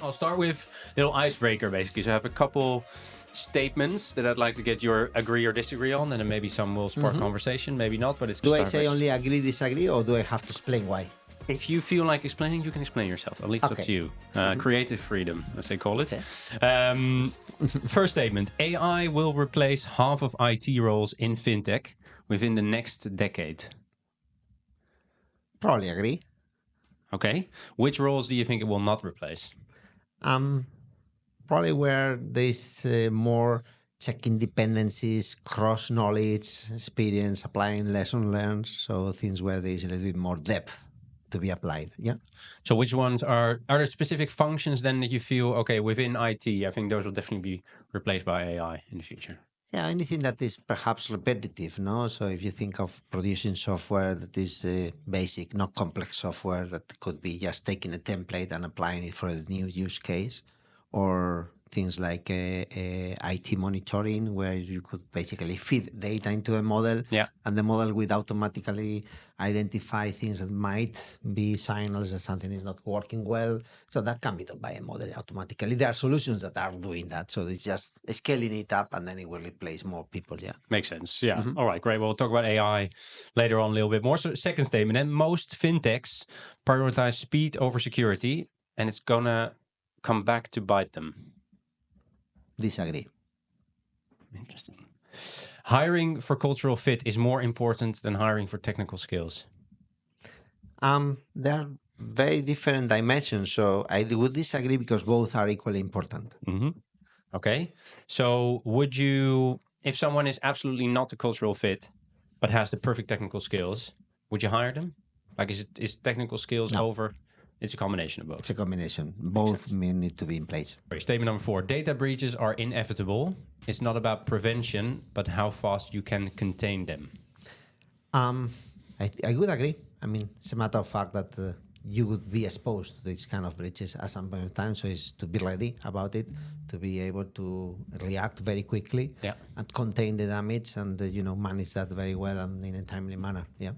I'll start with a little icebreaker, basically. So I have a couple statements that I'd like to get your agree or disagree on, and then maybe some will spark conversation, maybe not, but it's... Do I say only agree, disagree, or do I have to explain why? If you feel like explaining, you can explain yourself. I'll leave it up to you. Creative freedom, as they call it. Okay. First statement. AI will replace half of IT roles in fintech within the next decade. Probably agree. Okay. Which roles do you think it will not replace? Probably where there's more checking dependencies, cross knowledge, experience, applying lesson learned. So things where there's a little bit more depth to be applied. Yeah. So which ones are there specific functions then that you feel, okay, within IT, I think those will definitely be replaced by AI in the future? Yeah, anything that is perhaps repetitive, no? So if you think of producing software that is basic, not complex software that could be just taking a template and applying it for a new use case, or things like IT monitoring, where you could basically feed data into a model, and the model would automatically identify things that might be signals that something is not working well. So that can be done by a model automatically. There are solutions that are doing that. So it's just scaling it up, and then it will replace more people. Yeah. Makes sense. Yeah. All right, great. Well, we'll talk about AI later on a little bit more. So second statement, and most fintechs prioritize speed over security, and it's going to come back to bite them. Disagree. Interesting. Hiring for cultural fit is more important than hiring for technical skills. There are very different dimensions. So I would disagree because both are equally important. Okay. So would you, if someone is absolutely not a cultural fit, but has the perfect technical skills, would you hire them? Like, is technical skills over? It's a combination of both. It's a combination. Both need to be in place. Statement number 4. Data breaches are inevitable. It's not about prevention, but how fast you can contain them. I would agree. I mean, it's a matter of fact that you would be exposed to these kind of breaches at some point in time. So it's to be ready about it, to be able to react very quickly and contain the damage and, manage that very well and in a timely manner. Yeah.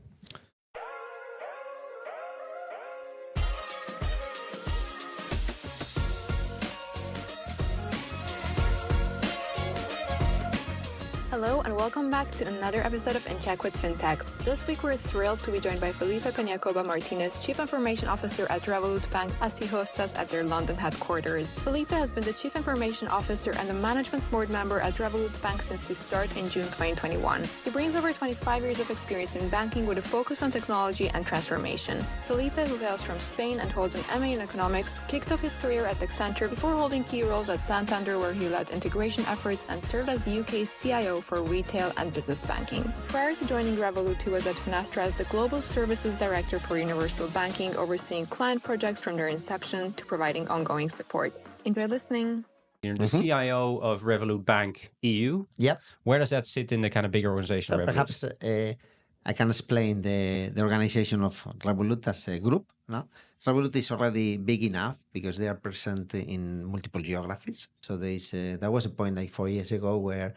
Hello and welcome back to another episode of In Check with Fintech. This week we're thrilled to be joined by Felipe Peñacoba Martinez, Chief Information Officer at Revolut Bank, as he hosts us at their London headquarters. Felipe has been the Chief Information Officer and the Management Board member at Revolut Bank since his start in June 2021. He brings over 25 years of experience in banking with a focus on technology and transformation. Felipe, who hails from Spain and holds an MA in economics, kicked off his career at Accenture before holding key roles at Santander, where he led integration efforts and served as UK's CIO for retail and business banking. Prior to joining Revolut, he was at Finastra as the Global Services Director for Universal Banking, overseeing client projects from their inception to providing ongoing support. Enjoy listening. You're the CIO of Revolut Bank EU. Yep. Where does that sit in the kind of bigger organization? So perhaps I can explain the organization of Revolut as a group. No? Revolut is already big enough because they are present in multiple geographies. So there was a point like 4 years ago where,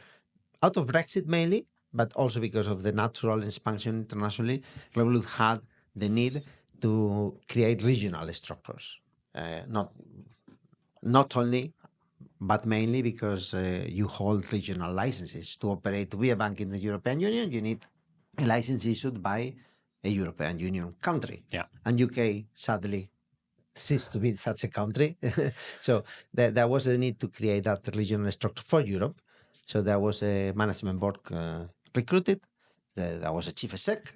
out of Brexit mainly, but also because of the natural expansion internationally, Revolut had the need to create regional structures. Not only, but mainly because you hold regional licenses. To operate to be a bank in the European Union, you need a license issued by a European Union country. Yeah. And UK, sadly, ceased to be such a country. So there was a need to create that regional structure for Europe. So there was a management board recruited. There was a chief exec,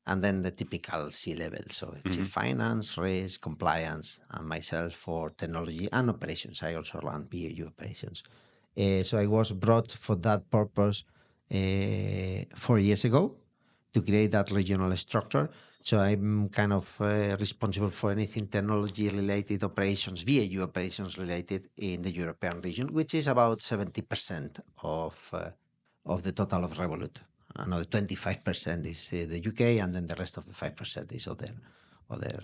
and then the typical C-level. So chief finance, risk, compliance, and myself for technology and operations. I also run BAU operations. So I was brought for that purpose 4 years ago to create that regional structure. So I'm kind of responsible for anything technology-related operations, BAU operations related in the European region, which is about 70% of the total of Revolut. Another 25% is the UK, and then the rest of the 5% is other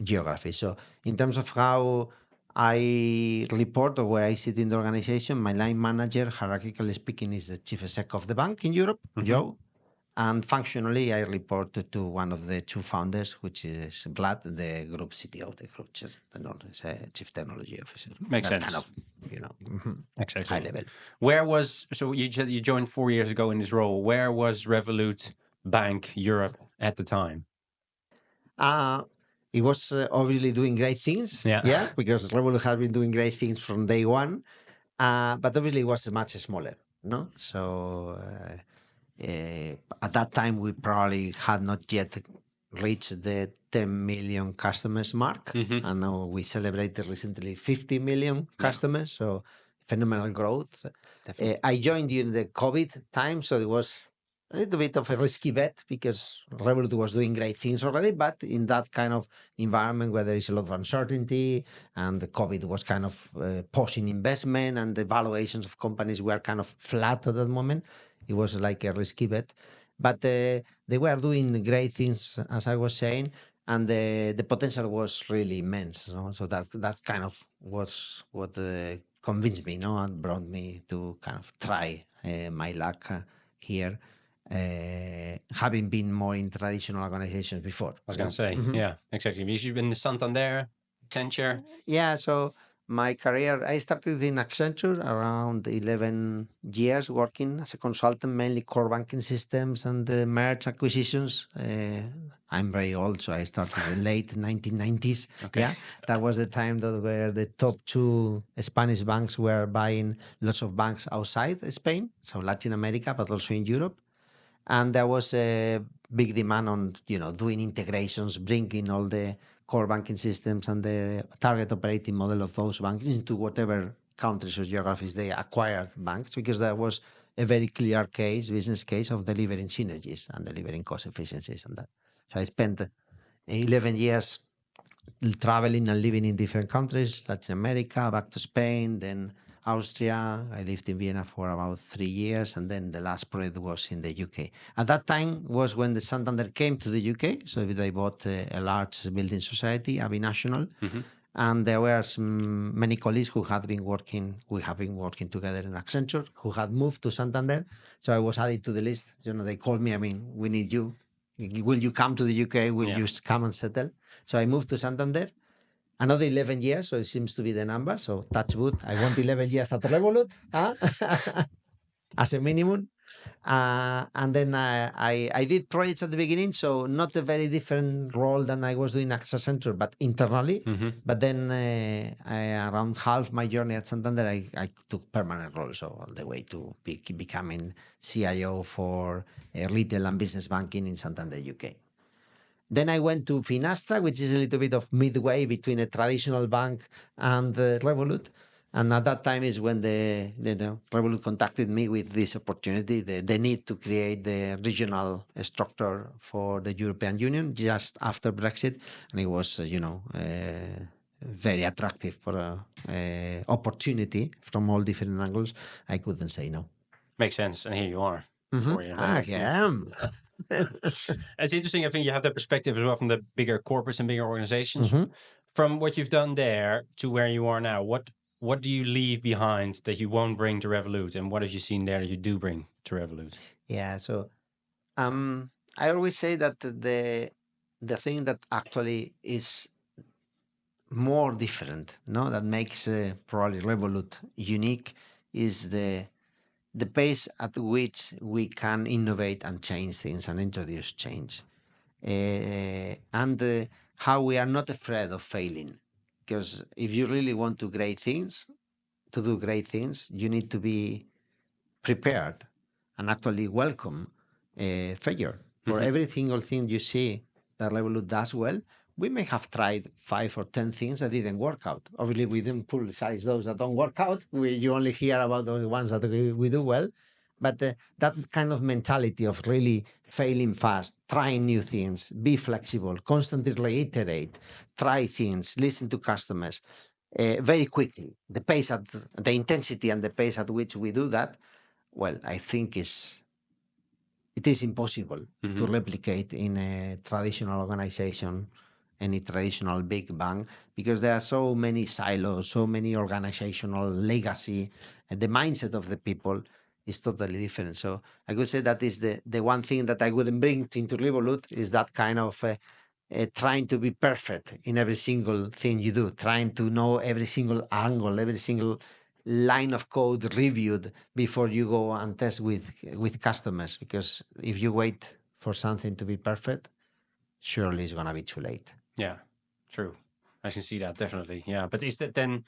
geographies. So in terms of how I report or where I sit in the organization, my line manager, hierarchically speaking, is the chief exec of the bank in Europe, Joe. And functionally, I report to one of the two founders, which is Vlad, the group CTO, the group chief technology officer. Makes That's sense. kind of, Exactly. high level. So you joined 4 years ago in this role. Where was Revolut Bank Europe at the time? It was obviously doing great things. Yeah. Because Revolut has been doing great things from day one. But obviously it was much smaller, no? So at that time, we probably had not yet reached the 10 million customers mark. And now we celebrated recently 50 million customers. So phenomenal growth. I joined during the COVID time, so it was a little bit of a risky bet because Revolut was doing great things already, but in that kind of environment where there is a lot of uncertainty and the COVID was kind of pausing investment and the valuations of companies were kind of flat at that moment, it was like a risky bet. But they were doing great things, as I was saying, and the potential was really immense. So that kind of was what convinced me, and brought me to kind of try my luck here. Having been more in traditional organizations before. I was going to say, yeah, exactly. Because you've been in Santander, Accenture. Yeah, so my career, I started in Accenture around 11 years working as a consultant, mainly core banking systems and merge acquisitions. I'm very old, so I started in the late 1990s. Okay. Yeah, that was the time that where the top two Spanish banks were buying lots of banks outside Spain, so Latin America, but also in Europe. And there was a big demand on, doing integrations, bringing all the core banking systems and the target operating model of those banks into whatever countries or geographies they acquired banks, because there was a very clear business case of delivering synergies and delivering cost efficiencies on that. So I spent 11 years traveling and living in different countries, Latin America, back to Spain, then Austria. I lived in Vienna for about 3 years, and then the last project was in the UK. At that time was when the Santander came to the UK, so they bought a large building society, Abbey National, and there were many colleagues who had been working. We have been working together in Accenture, who had moved to Santander. So I was added to the list. They called me. We need you. Will you come to the UK? Will you come and settle? So I moved to Santander. Another 11 years, so it seems to be the number. So touch wood, I want 11 years at Revolut as a minimum. And then I did projects at the beginning, so not a very different role than I was doing at Accenture, but internally. But then around half my journey at Santander, I took permanent roles, so all the way to becoming CIO for retail and business banking in Santander UK. Then I went to Finastra, which is a little bit of midway between a traditional bank and Revolut. And at that time is when the Revolut contacted me with this opportunity, the need to create the regional structure for the European Union just after Brexit. And it was, very attractive for opportunity from all different angles. I couldn't say no. Makes sense. And here you are. I am. It's interesting. I think you have that perspective as well from the bigger corporates and bigger organizations. From what you've done there to where you are now, what do you leave behind that you won't bring to Revolut, and what have you seen there that you do bring to Revolut? Yeah, so I always say that the thing that actually is more different, that makes probably Revolut unique is the pace at which we can innovate and change things and introduce change. And how we are not afraid of failing. Because if you really want to do great things, you need to be prepared and actually welcome failure. For every single thing you see that Revolut does well, we may have tried 5 or 10 things that didn't work out. Obviously, we didn't publicize those that don't work out. You only hear about the ones that we do well. But that kind of mentality of really failing fast, trying new things, be flexible, constantly reiterate, try things, listen to customers very quickly. The intensity and the pace at which we do that, well, I think it is impossible to replicate in a traditional organization, any traditional big bank, because there are so many silos, so many organizational legacy, and the mindset of the people is totally different. So I could say that is the one thing that I wouldn't bring into Revolut is that kind of trying to be perfect in every single thing you do, trying to know every single angle, every single line of code reviewed before you go and test with customers. Because if you wait for something to be perfect, surely it's gonna be too late. Yeah, true. I can see that definitely. Yeah, but is that then?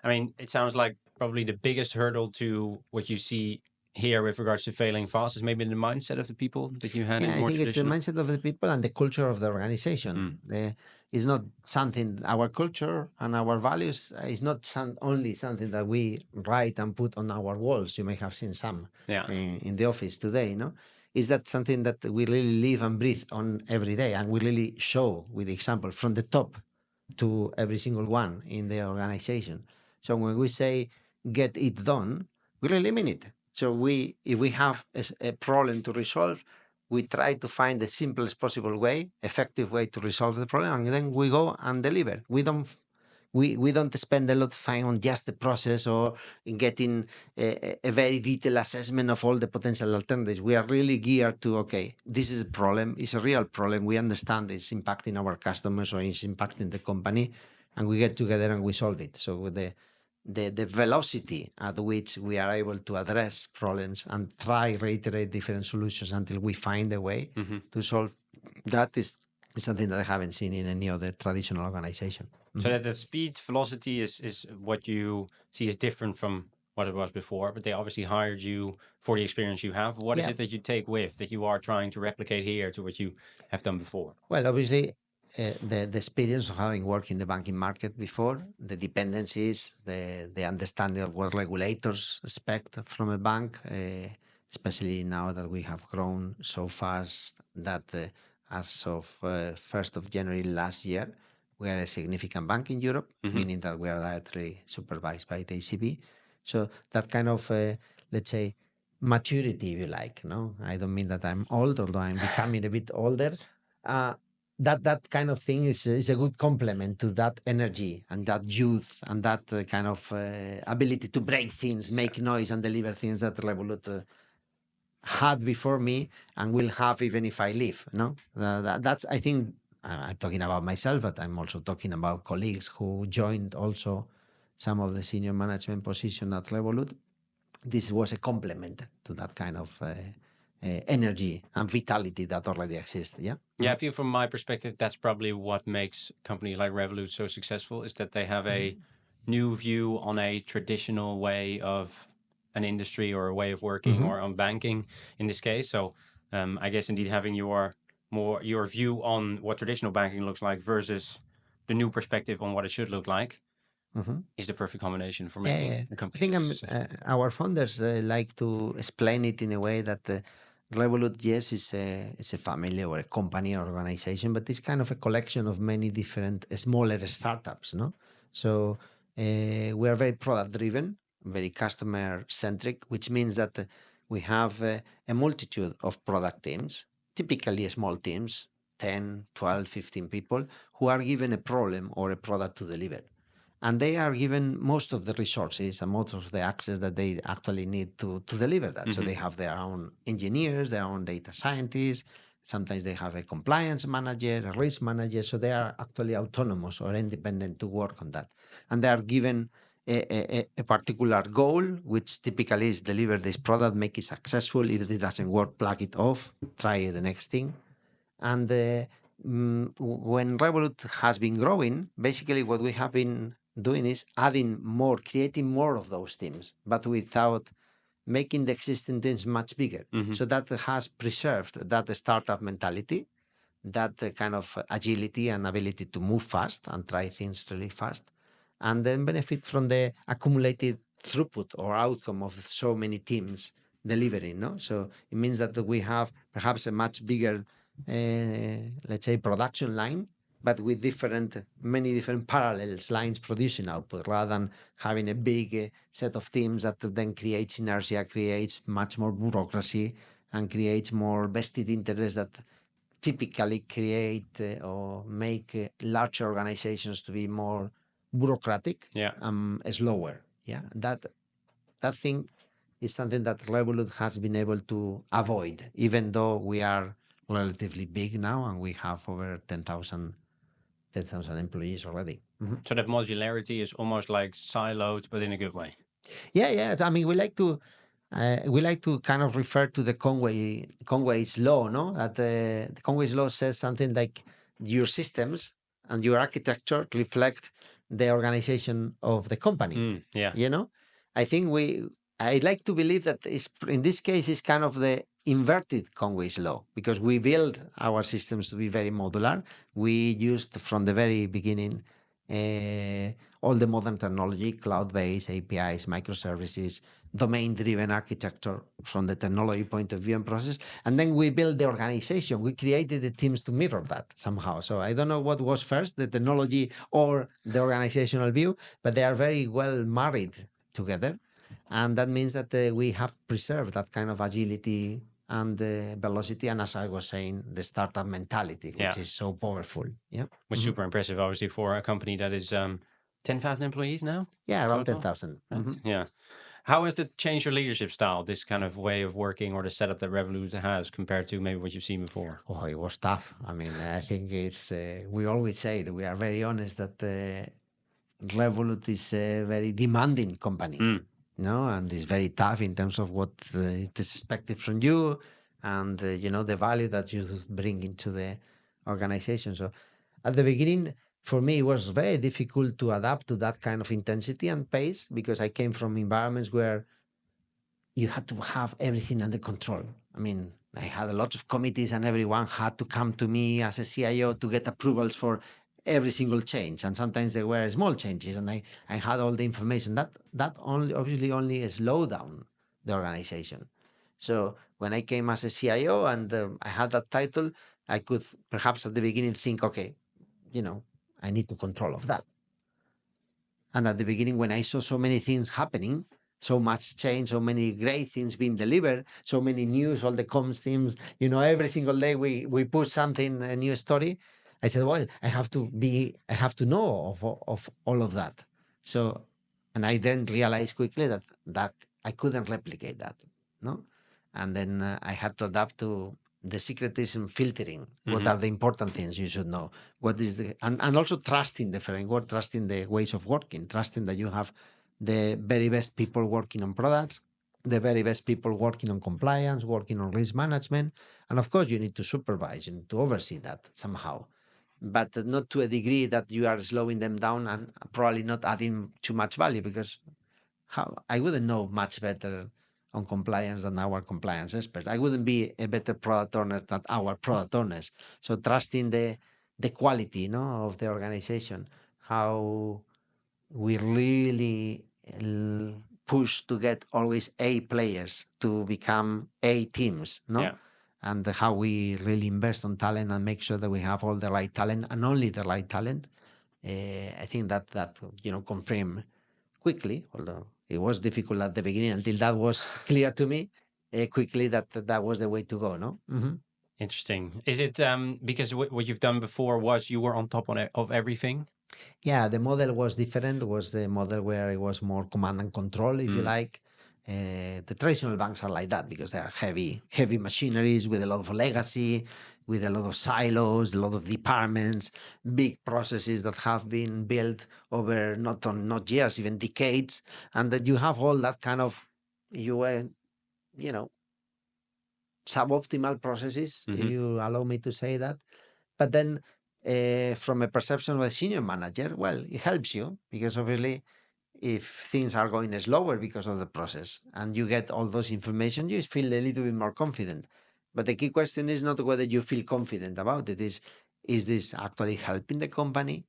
I mean, it sounds like probably the biggest hurdle to what you see here with regards to failing fast is maybe the mindset of the people that you had Yeah, in I more think it's the traditional. mindset of the people and the culture of the organization. It's not something, our culture and our values is not only something that we write and put on our walls. You may have seen some Yeah. in the office today, no? Is that something that we really live and breathe on every day and we really show with example from the top to every single one in the organization. So when we say get it done, we really mean it. So if we have a problem to resolve, we try to find the simplest possible way, effective way to resolve the problem, and then we go and deliver. We don't spend a lot of time on just the process or in getting a very detailed assessment of all the potential alternatives. We are really geared to, okay, this is a problem. It's a real problem. We understand it's impacting our customers or it's impacting the company, and we get together and we solve it. So with the velocity at which we are able to address problems and reiterate different solutions until we find a way to solve that is something that I haven't seen in any other traditional organization. So that the speed velocity is what you see is different from what it was before, but they obviously hired you for the experience you have. What is it that you take with that you are trying to replicate here to what you have done before? Well, obviously, the experience of having worked in the banking market before, the dependencies, the understanding of what regulators expect from a bank, especially now that we have grown so fast that as of 1st of January last year, we are a significant bank in Europe, meaning that we are directly supervised by the ECB. So that kind of, let's say, maturity, if you like. No, I don't mean that I'm old, although I'm becoming a bit older. That kind of thing is a good complement to that energy and that youth and that kind of ability to break things, make noise, and deliver things that Revolut had before me and will have even if I leave. No, that's I think I'm talking about myself, but I'm also talking about colleagues who joined also some of the senior management position at Revolut. This was a complement to that kind of energy and vitality that already exists. Yeah. Yeah, I feel from my perspective, that's probably what makes companies like Revolut so successful is that they have a new view on a traditional way of an industry or a way of working or on banking in this case. So I guess indeed having your view on what traditional banking looks like versus the new perspective on what it should look like is the perfect combination for making a company. I think our founders like to explain it in a way that Revolut, yes, is a family or a company or organization, but it's kind of a collection of many different smaller startups, no? So we are very product driven, very customer centric, which means that we have a multitude of product teams, typically small teams, 10, 12, 15 people, who are given a problem or a product to deliver. And they are given most of the resources and most of the access that they actually need to deliver that. So they have their own engineers, their own data scientists. Sometimes they have a compliance manager, a risk manager. So they are actually autonomous or independent to work on that. And they are given a particular goal, which typically is deliver this product, make it successful. If it doesn't work, plug it off, try the next thing. And when Revolut has been growing, basically what we have been doing is adding more, creating more of those teams, but without making the existing teams much bigger. So that has preserved that startup mentality, that kind of agility and ability to move fast and try things really fast, and then benefit from the accumulated throughput or outcome of so many teams delivering. No, so it means that we have perhaps a much bigger, let's say, production line, but with many different parallels lines producing output, rather than having a big set of teams that then creates inertia, creates much more bureaucracy, and creates more vested interests that typically create or make larger organizations to be more bureaucratic, slower. Yeah, that thing is something that Revolut has been able to avoid, even though we are relatively big now and we have over 10,000 employees already. So that modularity is almost like siloed, but in a good way. Yeah. I mean, we like to kind of refer to the Conway's law, no? That the Conway's law says something like your systems and your architecture reflect the organization of the company. You know, I think I like to believe that in this case is kind of the inverted Conway's law, because we build our systems to be very modular. We used from the very beginning all the modern technology, cloud-based APIs, microservices, domain-driven architecture from the technology point of view and process. And then we built the organization. We created the teams to mirror that somehow. So I don't know what was first, the technology or the organizational view, but they are very well married together. And that means that we have preserved that kind of agility and velocity, and as I was saying, the startup mentality, which is so powerful. Yeah, which is super impressive, obviously, for a company that is 10,000 employees now. Yeah, around 10,000. Yeah. How has it changed your leadership style, this kind of way of working or the setup that Revolut has compared to maybe what you've seen before? Oh, it was tough. I mean, I think it's, we always say that we are very honest that Revolut is a very demanding company. No, and it's very tough in terms of what is expected from you, and the value that you bring into the organization. So, at the beginning, for me, it was very difficult to adapt to that kind of intensity and pace, because I came from environments where you had to have everything under control. I mean, I had a lot of committees, and everyone had to come to me as a CIO to get approvals for every single change, and sometimes they were small changes, and I had all the information. That only slowed down the organization. So when I came as a CIO and I had that title, I could perhaps at the beginning think, okay, I need to control of that. And at the beginning, when I saw so many things happening, so much change, so many great things being delivered, so many news, all the comms teams, every single day we push something, a new story. I said, well, I have to know of all of that. So, and I then realized quickly that I couldn't replicate that, no? And then I had to adapt to the secretism filtering. What are the important things you should know? What is and also trusting the framework, trusting the ways of working, trusting that you have the very best people working on products, the very best people working on compliance, working on risk management. And of course, you need to supervise and to oversee that somehow, but not to a degree that you are slowing them down and probably not adding too much value, because I wouldn't know much better on compliance than our compliance experts. I wouldn't be a better product owner than our product owners. So trusting the quality, of the organization, how we really push to get always A players to become A teams, no? Yeah. And how we really invest on talent and make sure that we have all the right talent and only the right talent. I think that confirmed quickly, although it was difficult at the beginning until that was clear to me quickly that was the way to go, no? Interesting. Is it because what you've done before was you were on top of everything? Yeah, the model was different. It was the model where it was more command and control, if you like. The traditional banks are like that because they are heavy machineries with a lot of legacy, with a lot of silos, a lot of departments, big processes that have been built over not years, even decades, and that you have all that kind of suboptimal processes, if you allow me to say that. But then from a perception of a senior manager, well, it helps you because obviously if things are going slower because of the process and you get all those information, you feel a little bit more confident. But the key question is not whether you feel confident about it, is this actually helping the company?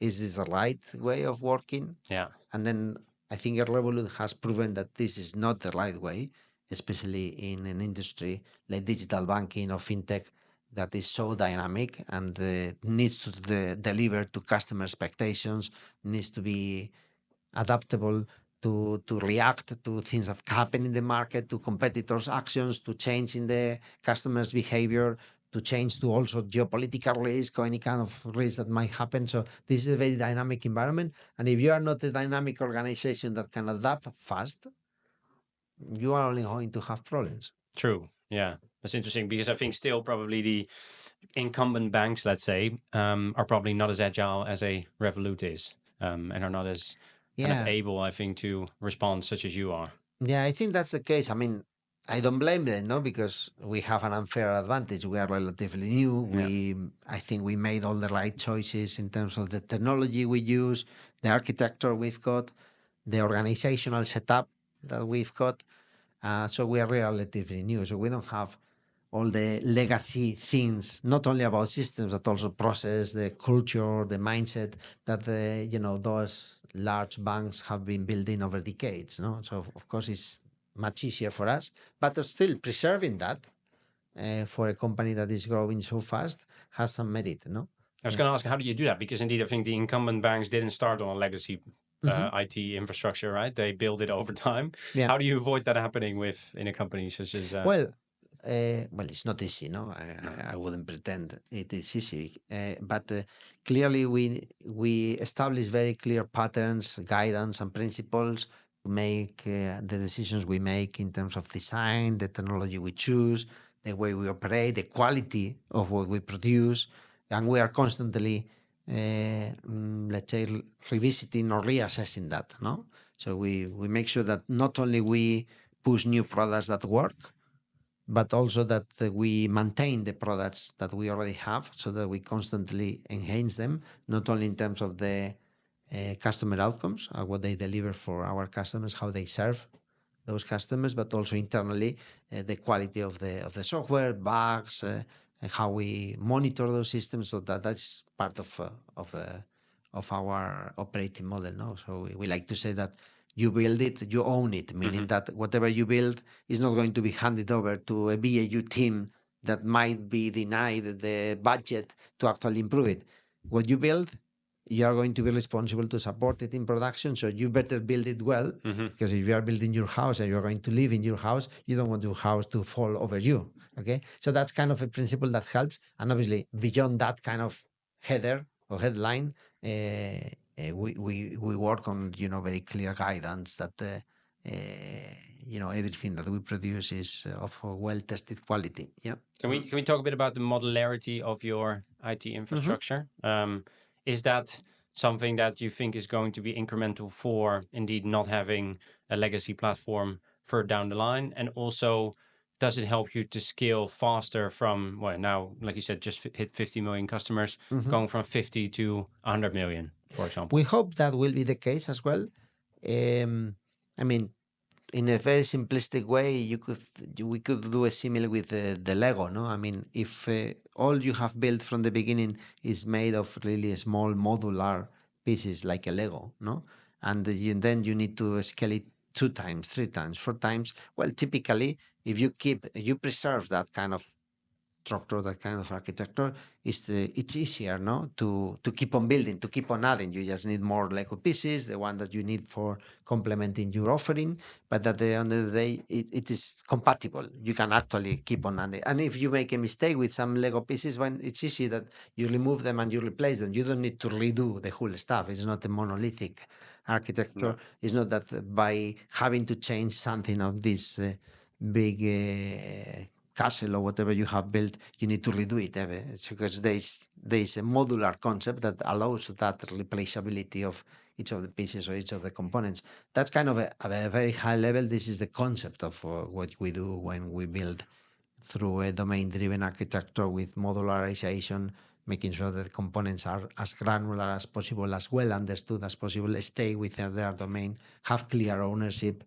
Is this the right way of working? Yeah. And then I think Revolut has proven that this is not the right way, especially in an industry like digital banking or fintech that is so dynamic and needs to deliver to customer expectations, needs to be adaptable to react to things that happen in the market, to competitors' actions, to change in the customer's behavior, to change to also geopolitical risk or any kind of risk that might happen. So this is a very dynamic environment. And if you are not a dynamic organization that can adapt fast, you are only going to have problems. True. Yeah, that's interesting because I think still probably the incumbent banks, let's say, are probably not as agile as a Revolut is, and are not as kind of able, I think, to respond such as you are. Yeah, I think that's the case. I mean, I don't blame them, no, because we have an unfair advantage. We are relatively new. I think we made all the right choices in terms of the technology we use, the architecture we've got, the organizational setup that we've got. So we are relatively new. So we don't have all the legacy things, not only about systems, but also process, the culture, the mindset that those large banks have been building over decades. No, so of course it's much easier for us, but still preserving that for a company that is growing so fast has some merit. No, I was going to ask, how do you do that? Because indeed, I think the incumbent banks didn't start on a legacy IT infrastructure, right? They build it over time. Yeah. How do you avoid that happening in a company such as? Well, it's not easy, no. I wouldn't pretend it is easy, but clearly we establish very clear patterns, guidance, and principles to make the decisions we make in terms of design, the technology we choose, the way we operate, the quality of what we produce, and we are constantly, let's say, revisiting or reassessing that. No, so we make sure that not only we push new products that work, but also that we maintain the products that we already have so that we constantly enhance them, not only in terms of the customer outcomes, what they deliver for our customers, how they serve those customers, but also internally the quality of the software, bugs, and how we monitor those systems. So that's part of our operating model. No, so we like to say that you build it, you own it, meaning that whatever you build is not going to be handed over to a BAU team that might be denied the budget to actually improve it. What you build, you are going to be responsible to support it in production. So you better build it well, because if you are building your house and you're going to live in your house, you don't want your house to fall over you. Okay, so that's kind of a principle that helps. And obviously, beyond that kind of header or headline, we work on very clear guidance that everything that we produce is of well tested quality. Yeah. Can we talk a bit about the modularity of your IT infrastructure? Is that something that you think is going to be incremental for indeed not having a legacy platform further down the line? And also, does it help you to scale faster from, well, now, like you said, just hit 50 million customers, going from 50 to 100 million, for example? We hope that will be the case as well. I mean, in a very simplistic way, we could do a similar with the Lego, no? I mean, if all you have built from the beginning is made of really small modular pieces like a Lego, no? And then you need to scale it 2 times, 3 times, 4 times. Well, typically, if you preserve that kind of structure, that kind of architecture, it's easier, no, to keep on building, to keep on adding. You just need more Lego pieces, the one that you need for complementing your offering. But at the end of the day, it is compatible. You can actually keep on adding. And if you make a mistake with some Lego pieces, when it's easy that you remove them and you replace them. You don't need to redo the whole stuff. It's not a monolithic architecture. No. It's not that by having to change something of this big castle or whatever you have built, you need to redo it. It's because there's a modular concept that allows that replaceability of each of the pieces or each of the components. That's kind of at a very high level. This is the concept of what we do when we build through a domain-driven architecture with modularization, making sure that the components are as granular as possible, as well understood as possible, stay within their domain, have clear ownership.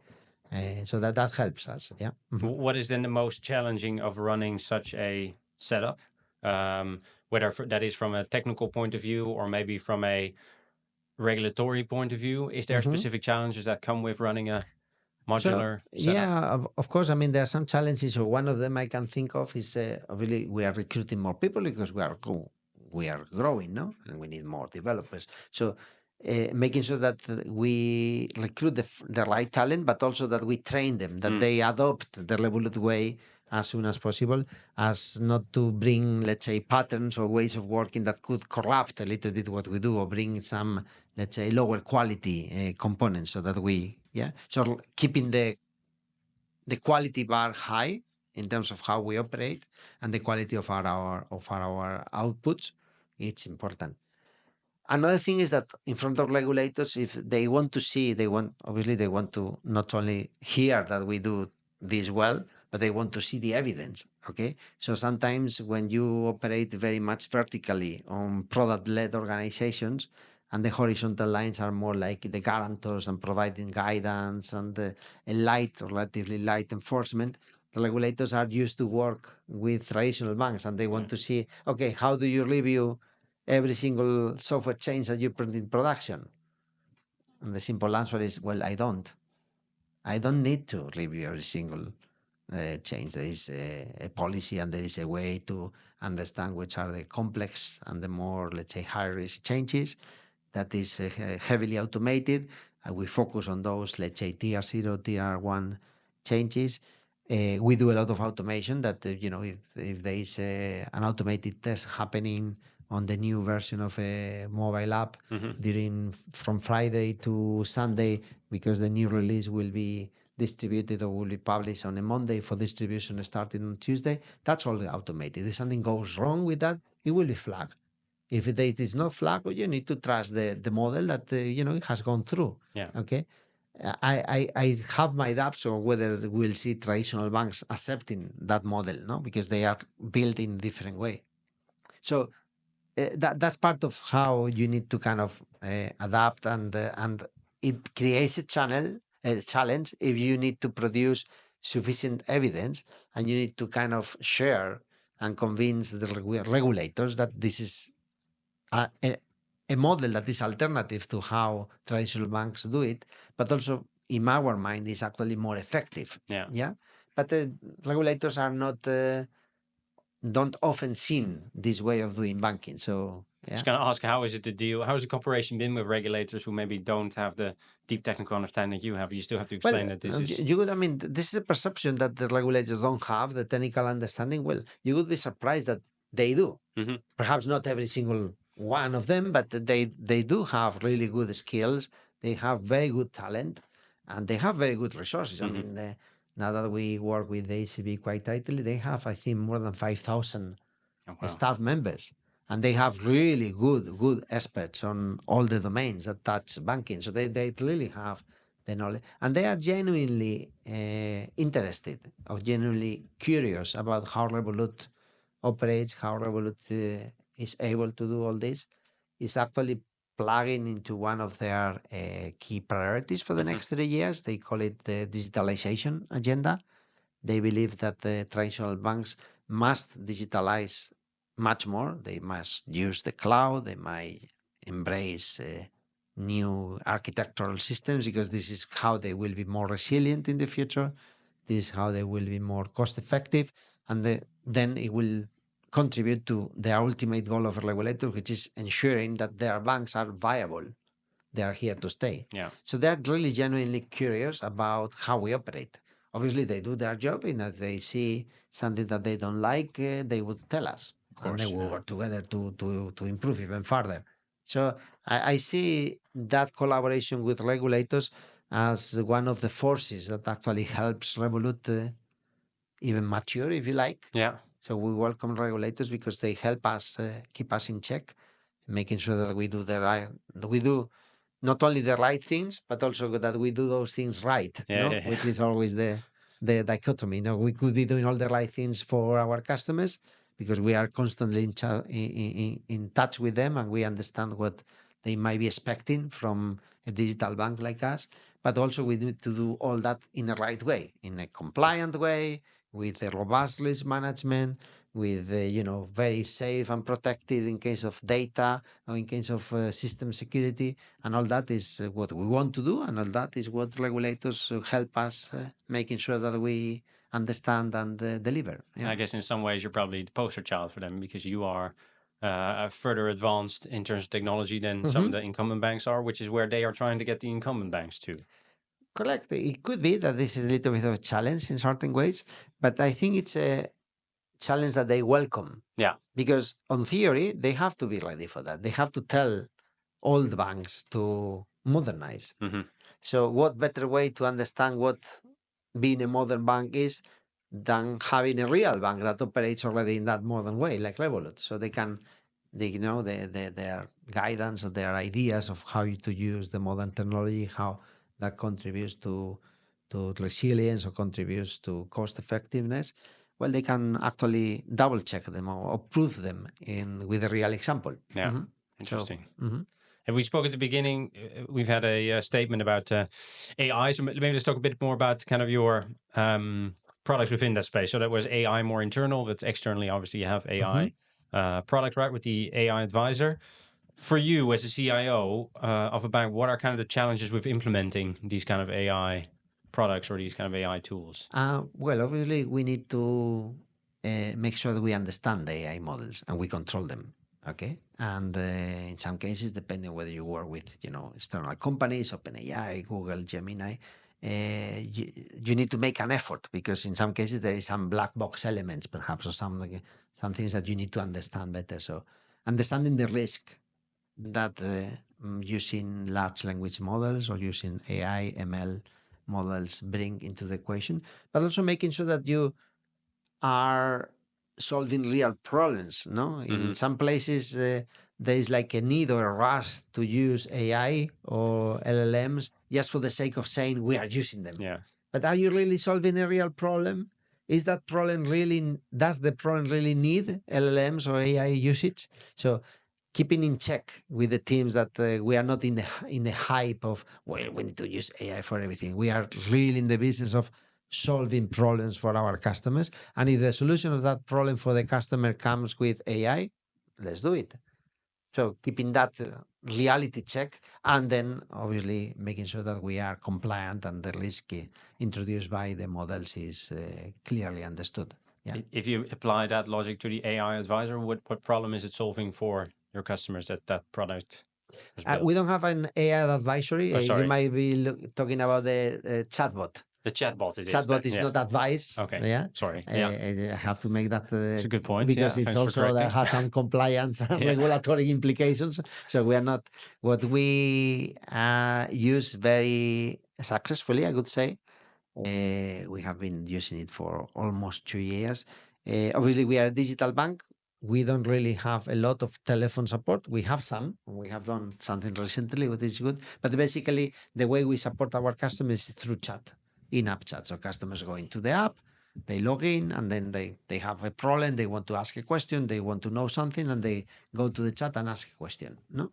So that helps us. Yeah. What is then the most challenging of running such a setup, whether that is from a technical point of view or maybe from a regulatory point of view? Is there specific challenges that come with running a modular setup? Yeah, of course. I mean, there are some challenges. So one of them I can think of is really we are recruiting more people because we are growing, no, and we need more developers. So making sure that we recruit the right talent, but also that we train them, that they adopt the Revolut way as soon as possible, as not to bring, let's say, patterns or ways of working that could corrupt a little bit what we do or bring some, let's say, lower quality components so that so keeping the the quality bar high in terms of how we operate and the quality of our outputs. It's important. Another thing is that in front of regulators, if they want to see, they want to not only hear that we do this well, but they want to see the evidence. Okay. So sometimes when you operate very much vertically on product-led organizations, and the horizontal lines are more like the guarantors and providing guidance and a relatively light enforcement, regulators are used to work with traditional banks, and they want to see, okay, how do you review every single software change that you put in production? And the simple answer is, well, I don't need to review every single change. There is a policy and there is a way to understand which are the complex and the more, let's say, high risk changes that is heavily automated. We focus on those, let's say, tier 0, tier 1 changes. We do a lot of automation that, if there is an automated test happening on the new version of a mobile app from Friday to Sunday, because the new release will be distributed or will be published on a Monday for distribution starting on Tuesday, that's all automated. If something goes wrong with that, it will be flagged. If it is not flagged, you need to trust the model that it has gone through. Yeah. Okay. I have my doubts on whether we'll see traditional banks accepting that model, no, because they are built in a different way. So that's part of how you need to kind of adapt, and it creates a challenge if you need to produce sufficient evidence, and you need to kind of share and convince the regulators that this is a model that is alternative to how traditional banks do it, but also in our mind is actually more effective. Yeah. But the regulators are not don't often seen this way of doing banking. So I was going to ask, how is the cooperation been with regulators who maybe don't have the deep technical understanding that you have? You still have to explain that this is... this is a perception that the regulators don't have the technical understanding. Well, you would be surprised that they do. Perhaps not every single one of them, but they do have really good skills. They have very good talent, and they have very good resources. I mean, now that we work with the ECB quite tightly, they have, I think, more than 5,000 staff members, and they have really good experts on all the domains that touch banking. So they really have the knowledge, and they are genuinely interested or genuinely curious about how Revolut operates, how Revolut is able to do all this. Is actually plugging into one of their key priorities for the next 3 years. They call it the digitalization agenda. They believe that the traditional banks must digitalize much more. They must use the cloud. They might embrace new architectural systems, because this is how they will be more resilient in the future. This is how they will be more cost effective. And then it will contribute to the ultimate goal of a regulator, which is ensuring that their banks are viable. They are here to stay. Yeah. So they're really genuinely curious about how we operate. Obviously, they do their job, and if they see something that they don't like, they would tell us. Of course, and then we work together to improve even further. So I see that collaboration with regulators as one of the forces that actually helps Revolut even mature, if you like. Yeah. So we welcome regulators because they help us keep us in check, making sure that we do not only the right things, but also that we do those things right. Which is always the dichotomy. We could be doing all the right things for our customers because we are constantly in touch with them, and we understand what they might be expecting from a digital bank like us. But also we need to do all that in a right way, in a compliant way, with a robust risk management, with very safe and protected in case of data or in case of system security, and all that is what we want to do, and all that is what regulators help us making sure that we understand and deliver. Yeah. I guess in some ways you're probably the poster child for them, because you are further advanced in terms of technology than some of the incumbent banks are, which is where they are trying to get the incumbent banks to. Correct. It could be that this is a little bit of a challenge in certain ways, but I think it's a challenge that they welcome. Yeah. Because on theory, they have to be ready for that. They have to tell all the banks to modernize. So what better way to understand what being a modern bank is than having a real bank that operates already in that modern way, like Revolut. So their guidance or their ideas of how to use the modern technology, how that contributes to resilience or contributes to cost effectiveness. Well, they can actually double check them or prove them with a real example. Yeah, interesting. And we spoke at the beginning, we've had a statement about AI. So maybe let's talk a bit more about kind of your products within that space. So that was AI more internal, but externally, obviously, you have AI products, right, with the AI advisor. For you as a CIO of a bank, what are kind of the challenges with implementing these kind of AI products or these kind of AI tools? Well, obviously, we need to make sure that we understand the AI models and we control them. Okay, and in some cases, depending on whether you work with external companies, OpenAI, Google, Gemini, you need to make an effort because in some cases there is some black box elements, perhaps, or some things that you need to understand better. So, understanding the risk that using large language models or using AI, ML models bring into the equation, but also making sure that you are solving real problems. No, in some places there is like a need or a rush to use AI or LLMs just for the sake of saying we are using them. Yeah. But are you really solving a real problem? Does the problem really need LLMs or AI usage? So keeping in check with the teams that we are not in the hype of, well, we need to use AI for everything. We are really in the business of solving problems for our customers. And if the solution of that problem for the customer comes with AI, let's do it. So keeping that reality check and then obviously making sure that we are compliant and the risk introduced by the models is clearly understood. Yeah. If you apply that logic to the AI advisor, what problem is it solving for your customers that product? We don't have an AI advisory. You might be talking about the chatbot. The chatbot is not advice. Okay. Yeah. Sorry. I have to make that. It's a good point. Because it's also that has some compliance and regulatory implications. So we are not what we use very successfully, I would say. We have been using it for almost 2 years. Obviously, we are a digital bank. We don't really have a lot of telephone support. We have some. We have done something recently, which is good. But basically, the way we support our customers is through chat, in-app chat. So customers go into the app, they log in, and then they have a problem. They want to ask a question. They want to know something, and they go to the chat and ask a question. No,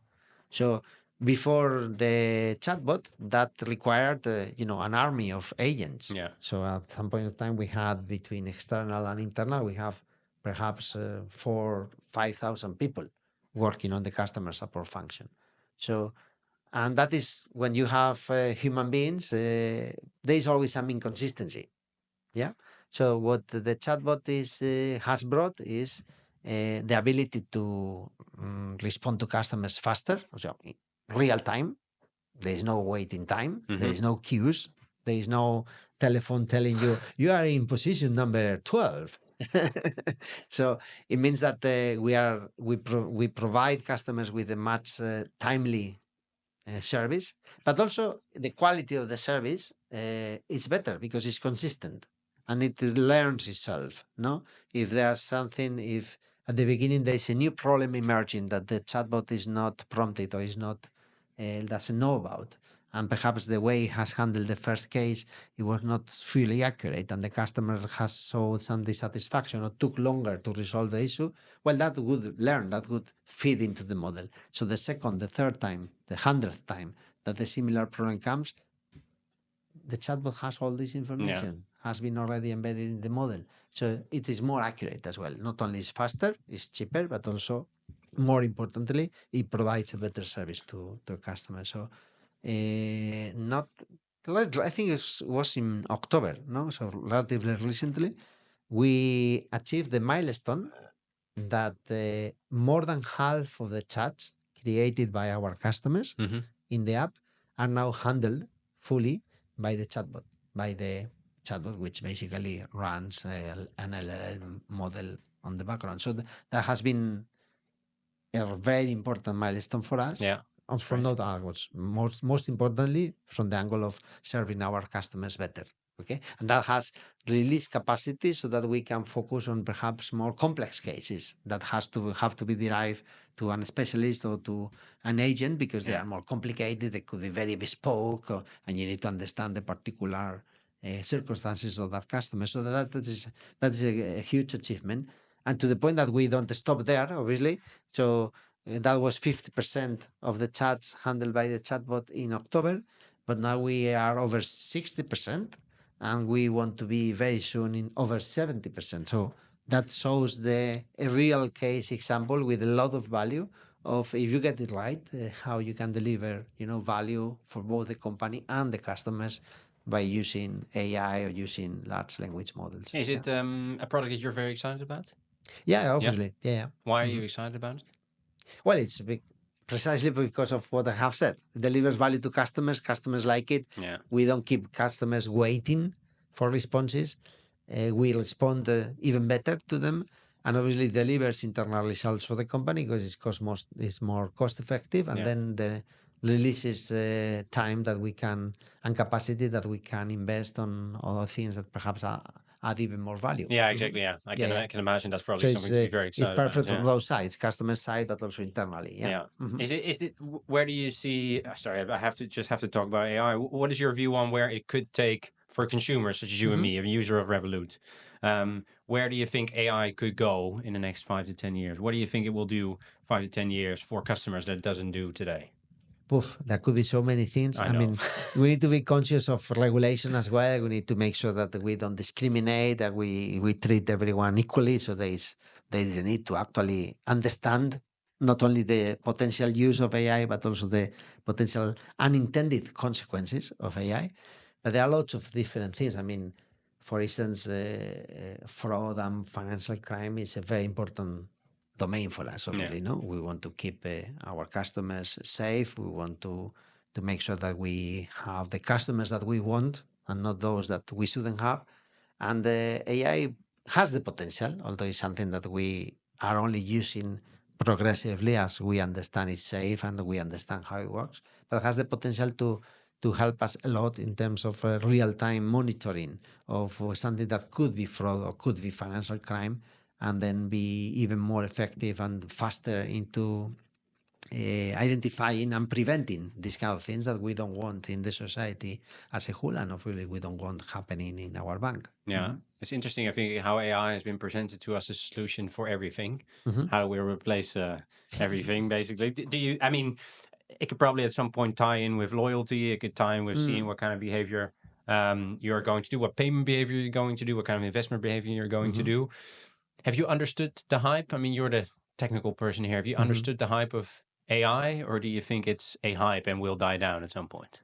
so before the chatbot, that required an army of agents. Yeah. So at some point in time, we had between external and internal, we have perhaps 4,000-5,000 people working on the customer support function. So, and that is when you have human beings, there is always some inconsistency. Yeah. So what the chatbot has brought is the ability to respond to customers faster, so real time. There is no waiting time. There is no queues. There is no telephone telling you are in position number 12. So it means that we provide customers with a much timely service, but also the quality of the service is better because it's consistent and it learns itself. No, if there's something, if at the beginning there is a new problem emerging that the chatbot is not prompted or is not doesn't know about, and perhaps the way it has handled the first case, it was not fully accurate, and the customer has showed some dissatisfaction or took longer to resolve the issue, well, that would feed into the model. So the second, the third time, the 100th time that a similar problem comes, the chatbot has all this information, has been already embedded in the model. So it is more accurate as well. Not only is faster, it's cheaper, but also, more importantly, it provides a better service to customers. So I think it was in October, no? So relatively recently, we achieved the milestone that more than half of the chats created by our customers in the app are now handled fully by the chatbot, which basically runs an LLM model on the background. So that has been a very important milestone for us. Yeah. and from not angles. Most importantly, from the angle of serving our customers better. Okay, and that has released capacity so that we can focus on perhaps more complex cases that have to be derived to a specialist or to an agent because they are more complicated. They could be very bespoke, and you need to understand the particular circumstances of that customer. So that's a huge achievement, and to the point that we don't stop there, obviously. So that was 50% of the chats handled by the chatbot in October, but now we are over 60%. And we want to be very soon in over 70%. So that shows a real case example with a lot of value of if you get it right, how you can deliver value for both the company and the customers by using AI or using large language models. Is it a product that you're very excited about? Yeah, obviously. Yeah. Why are you excited about it? Well, it's big. Precisely because of what I have said. It delivers value to customers. Customers like it. Yeah. We don't keep customers waiting for responses. We respond even better to them. And obviously delivers internal results for the company because it's more cost effective. And then the releases time that we can and capacity that we can invest on other things that perhaps add even more value. Yeah, exactly. Yeah, I can imagine that's probably something to be very excited about. It's perfect about, on both sides, customer side, but also internally. Yeah. Is it? Where do you see? Sorry, I have to talk about AI. What is your view on where it could take for consumers such as you and me, a user of Revolut? Where do you think AI could go in the next 5 to 10 years? What do you think it will do 5 to 10 years for customers that it doesn't do today? Poof, there could be so many things. I mean, we need to be conscious of regulation as well. We need to make sure that we don't discriminate, that we treat everyone equally. So there is the need to actually understand not only the potential use of AI, but also the potential unintended consequences of AI. But there are lots of different things. I mean, for instance, fraud and financial crime is a very important domain for us, obviously. No, we want to keep our customers safe. We want to make sure that we have the customers that we want and not those that we shouldn't have. And AI has the potential, although it's something that we are only using progressively as we understand it's safe and we understand how it works. But it has the potential to help us a lot in terms of real-time monitoring of something that could be fraud or could be financial crime, and then be even more effective and faster into identifying and preventing these kind of things that we don't want in the society as a whole, and really we don't want happening in our bank. Yeah, it's interesting. I think how AI has been presented to us as a solution for everything. How do we replace everything, basically? It could probably at some point tie in with loyalty. It could tie in with seeing what kind of behavior you're going to do, what payment behavior you're going to do, what kind of investment behavior you're going to do. Have you understood the hype? I mean, you're the technical person here. Have you understood the hype of AI, or do you think it's a hype and will die down at some point?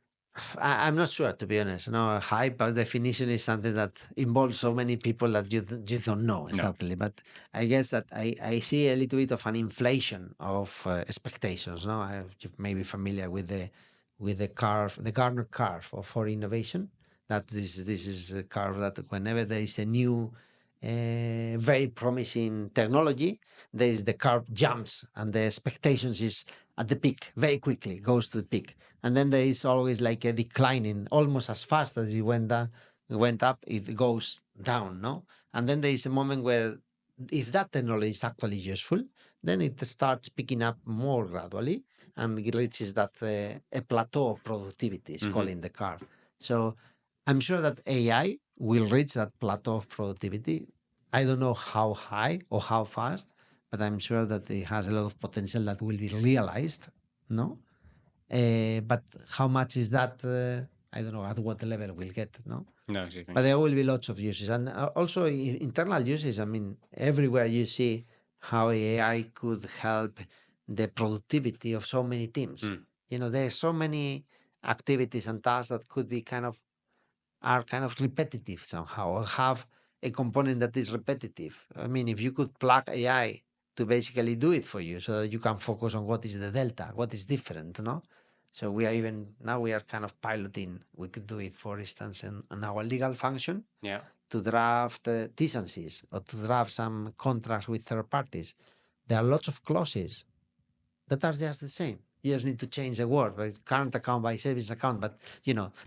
I'm not sure, to be honest. No, hype by definition is something that involves so many people that you don't know exactly. No. But I guess that I see a little bit of an inflation of expectations. No, you may be familiar with the curve, the Gartner curve for innovation. That this is a curve that whenever there is a new very promising technology, the curve jumps and the expectations is at the peak very quickly, goes to the peak. And then there is always like a declining, almost as fast as it went up, it goes down, no? And then there is a moment where if that technology is actually useful, then it starts picking up more gradually and it reaches that a plateau of productivity is calling the curve. So I'm sure that AI will reach that plateau of productivity. I don't know how high or how fast, but I'm sure that it has a lot of potential that will be realized, no? But how much is that? I don't know at what level we'll get, no? No, exactly. But there will be lots of uses. And also internal uses. I mean, everywhere you see how AI could help the productivity of so many teams. There are so many activities and tasks that could be kind of repetitive somehow, or have a component that is repetitive. I mean, if you could plug AI to basically do it for you so that you can focus on what is the delta, what is different, no? So we are kind of piloting. We could do it, for instance, in our legal function to draft T's and C's or to draft some contracts with third parties. There are lots of clauses that are just the same. You just need to change the word, but current account by savings account. But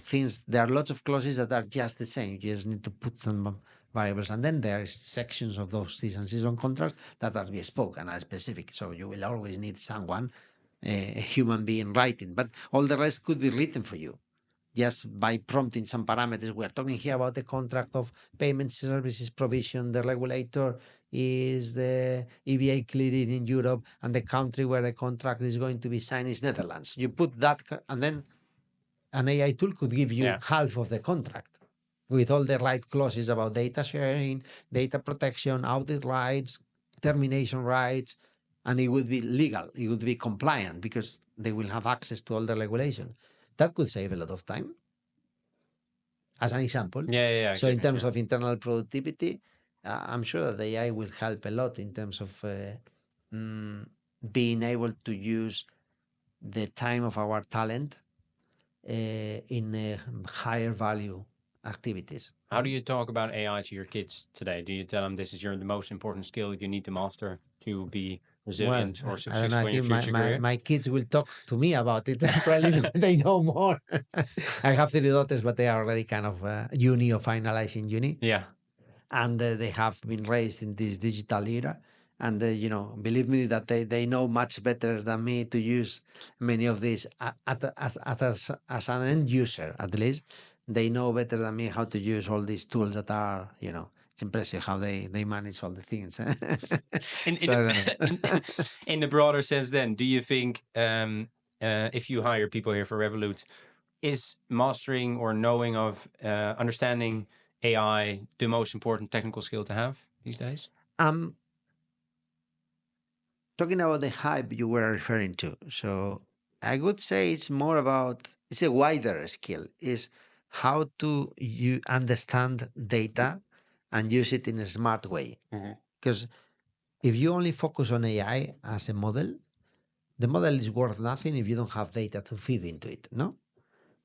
things, there are lots of clauses that are just the same. You just need to put some variables, and then there is sections of those season contracts that are bespoke and are specific. So you will always need someone, a human being writing, but all the rest could be written for you. Just by prompting some parameters. We're talking here about the contract of payment services provision. The regulator is the EBA clearing in Europe, and the country where the contract is going to be signed is Netherlands. You put that, and then an AI tool could give you half of the contract with all the right clauses about data sharing, data protection, audit rights, termination rights, and it would be legal. It would be compliant because they will have access to all the regulation. That could save a lot of time, as an example. Yeah. So in terms of internal productivity, I'm sure that AI will help a lot in terms of being able to use the time of our talent in higher value activities. How do you talk about AI to your kids today? Do you tell them this is the most important skill you need to master to be resilient or successful in your future career? My kids will talk to me about it. Probably they know more. I have 3 daughters, but they are already kind of uni or finalizing uni. Yeah. And they have been raised in this digital era. And, believe me that they know much better than me to use many of these as an end user, at least. They know better than me how to use all these tools that are, it's impressive how they manage all the things. In the broader sense then, do you think if you hire people here for Revolut, is mastering or knowing of understanding AI the most important technical skill to have these days? Talking about the hype you were referring to, so I would say it's a wider skill, is how to understand data and use it in a smart way. Because if you only focus on AI as a model, the model is worth nothing if you don't have data to feed into it, no?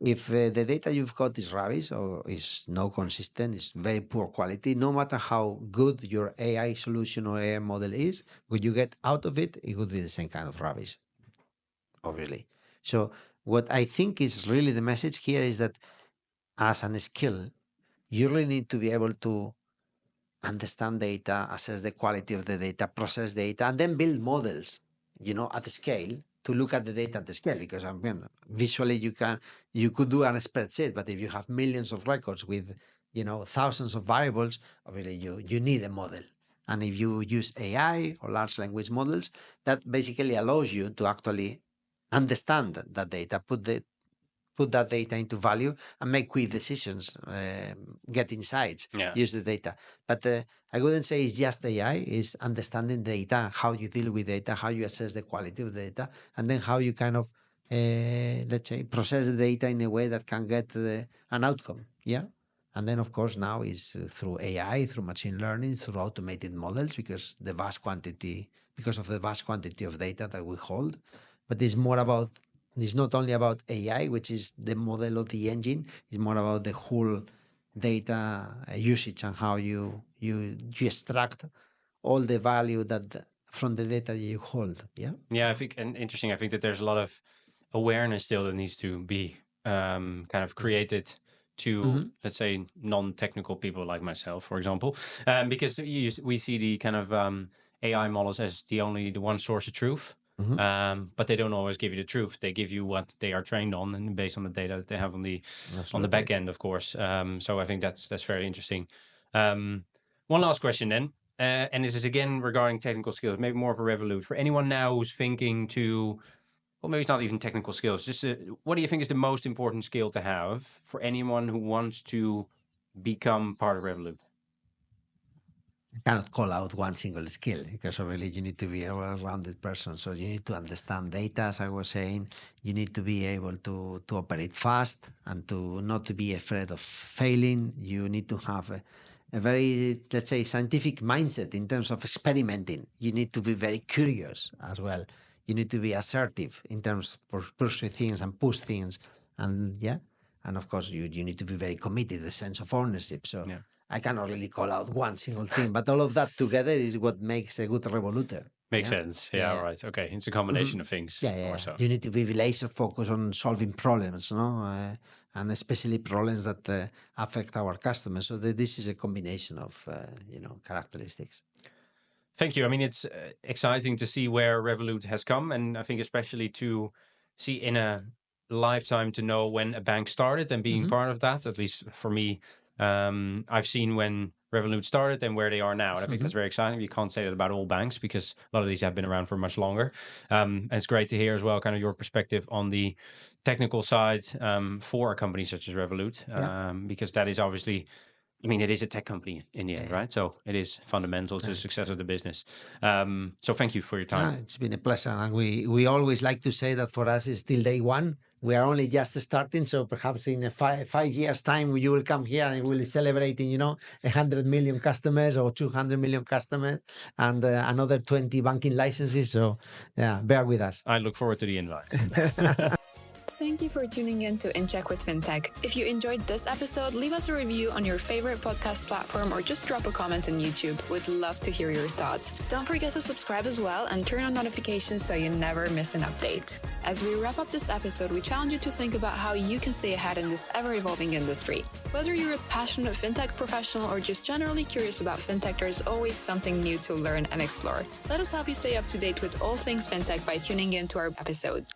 If the data you've got is rubbish or is not consistent, is very poor quality, no matter how good your AI solution or AI model is, what you get out of it, it would be the same kind of rubbish, obviously. So what I think is really the message here is that as a skill, you really need to be able to understand data, assess the quality of the data, process data, and then build models, at scale to look at the data at the scale. Because visually you could do an spreadsheet, but if you have millions of records with, thousands of variables, obviously you need a model. And if you use AI or large language models, that basically allows you to actually understand that data, put that data into value and make quick decisions, get insights, use the data. But I wouldn't say it's just AI, it's understanding data, how you deal with data, how you assess the quality of the data, and then how you kind of, let's say, process the data in a way that can get an outcome. Yeah. And then, of course, now is through AI, through machine learning, through automated models, because of the vast quantity of data that we hold. But it's not only about AI, which is the model of the engine. It's more about the whole data usage and how you extract all the value from the data you hold. Yeah. Yeah, I think, and interesting. I think that there's a lot of awareness still that needs to be kind of created to, let's say, non-technical people like myself, for example, because we see the kind of AI models as the one source of truth. But they don't always give you the truth. They give you what they are trained on, and based on the data that they have on the back end, of course. So I think that's very interesting. One last question then, and this is again regarding technical skills, maybe more of a Revolut for anyone now who's thinking to, well, maybe it's not even technical skills. Just what do you think is the most important skill to have for anyone who wants to become part of Revolut? Cannot call out one single skill because really you need to be a well-rounded person. So you need to understand data, as I was saying. You need to be able to operate fast and to not to be afraid of failing. You need to have a very, let's say, scientific mindset in terms of experimenting. You need to be very curious as well. You need to be assertive in terms of pursue things and push things. And and of course you need to be very committed, the sense of ownership. So I cannot really call out one single thing, but all of that together is what makes a good Revoluter. Makes sense. Yeah, right. Okay. It's a combination of things. Yeah. So. You need to be laser focused on solving problems, and especially problems that affect our customers. So this is a combination of, characteristics. Thank you. I mean, it's exciting to see where Revolut has come. And I think especially to see in a lifetime to know when a bank started and being part of that, at least for me, I've seen when Revolut started and where they are now. And I think that's very exciting. You can't say that about all banks because a lot of these have been around for much longer. And it's great to hear as well, kind of your perspective on the technical side for a company such as Revolut, because that is obviously, I mean, it is a tech company in the end, right? So it is fundamental to the success of the business. So thank you for your time. It's been a pleasure. And we always like to say that for us it's still day one. We are only just starting. So perhaps in 5 years' time, you will come here and we'll be celebrating, 100 million customers or 200 million customers and another 20 banking licenses. So yeah, bear with us. I look forward to the invite. Thank you for tuning in to In Check with Fintech. If you enjoyed this episode, leave us a review on your favorite podcast platform or just drop a comment on YouTube. We'd love to hear your thoughts. Don't forget to subscribe as well and turn on notifications so you never miss an update. As we wrap up this episode, we challenge you to think about how you can stay ahead in this ever-evolving industry. Whether you're a passionate fintech professional or just generally curious about fintech, there's always something new to learn and explore. Let us help you stay up to date with all things fintech by tuning in to our episodes.